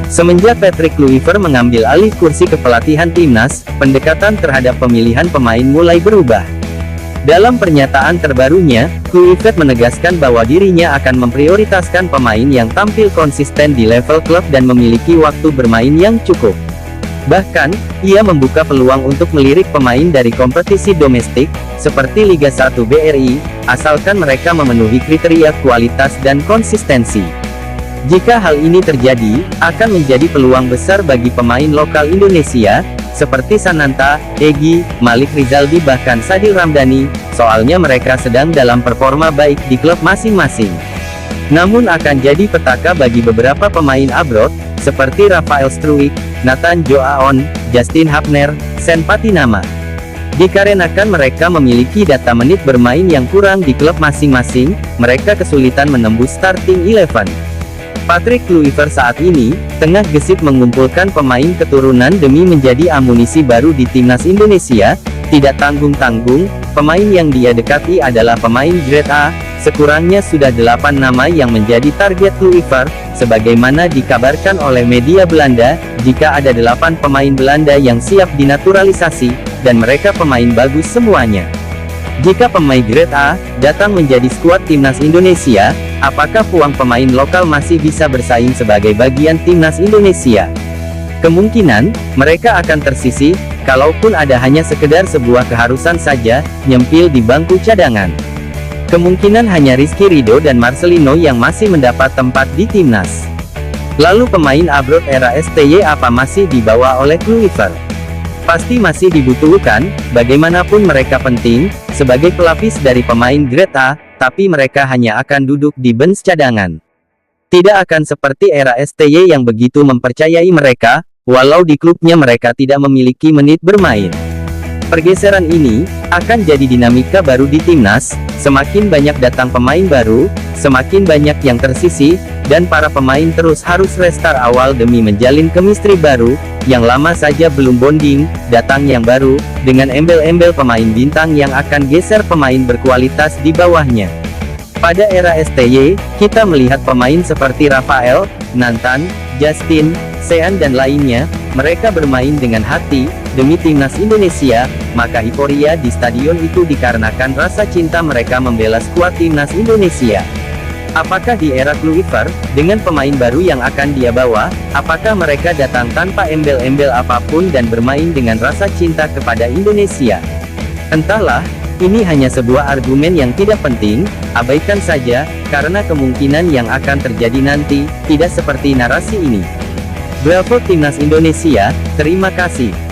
Semenjak Patrick Kluivert mengambil alih kursi kepelatihan timnas, pendekatan terhadap pemilihan pemain mulai berubah. Dalam pernyataan terbarunya, Kluivert menegaskan bahwa dirinya akan memprioritaskan pemain yang tampil konsisten di level klub dan memiliki waktu bermain yang cukup. Bahkan, ia membuka peluang untuk melirik pemain dari kompetisi domestik, seperti Liga 1 BRI, asalkan mereka memenuhi kriteria kualitas dan konsistensi. Jika hal ini terjadi, akan menjadi peluang besar bagi pemain lokal Indonesia, seperti Sananta, Egy, Malik Rizaldi bahkan Sadil Ramdhani, soalnya mereka sedang dalam performa baik di klub masing-masing. Namun akan jadi petaka bagi beberapa pemain abroad, seperti Rafael Struijk, Nathan Joaon, Justin Hapner, Sen Patinama. Dikarenakan mereka memiliki data menit bermain yang kurang di klub masing-masing, mereka kesulitan menembus starting 11. Patrick Kluivert saat ini tengah gesit mengumpulkan pemain keturunan demi menjadi amunisi baru di timnas Indonesia. Tidak tanggung-tanggung, pemain yang dia dekati adalah pemain grade A. Sekurangnya sudah 8 nama yang menjadi target Kluivert, sebagaimana dikabarkan oleh media Belanda. Jika ada 8 pemain Belanda yang siap dinaturalisasi, dan mereka pemain bagus semuanya. Jika pemain grade A datang menjadi skuad timnas Indonesia, apakah peluang pemain lokal masih bisa bersaing sebagai bagian timnas Indonesia? Kemungkinan mereka akan tersisih, kalaupun ada hanya sekedar sebuah keharusan saja, nyempil di bangku cadangan. Kemungkinan hanya Rizky Ridho dan Marcelino yang masih mendapat tempat di timnas. Lalu pemain abroad era STY apa masih dibawa oleh Kluivert? Pasti masih dibutuhkan, bagaimanapun mereka penting, sebagai pelapis dari pemain grade A, tapi mereka hanya akan duduk di bench cadangan. Tidak akan seperti era STY yang begitu mempercayai mereka, walau di klubnya mereka tidak memiliki menit bermain. Pergeseran ini akan jadi dinamika baru di timnas, semakin banyak datang pemain baru, semakin banyak yang tersisih, dan para pemain terus harus restart awal demi menjalin chemistry baru, yang lama saja belum bonding, datang yang baru, dengan embel-embel pemain bintang yang akan geser pemain berkualitas di bawahnya. Pada era STY, kita melihat pemain seperti Rafael, Nathan, Justin, Sean dan lainnya, mereka bermain dengan hati, demi timnas Indonesia, maka euforia di stadion itu dikarenakan rasa cinta mereka membela skuad timnas Indonesia. Apakah di era Kluivert, dengan pemain baru yang akan dia bawa, apakah mereka datang tanpa embel-embel apapun dan bermain dengan rasa cinta kepada Indonesia? Entahlah, ini hanya sebuah argumen yang tidak penting, abaikan saja, karena kemungkinan yang akan terjadi nanti, tidak seperti narasi ini. Bravo Timnas Indonesia, terima kasih.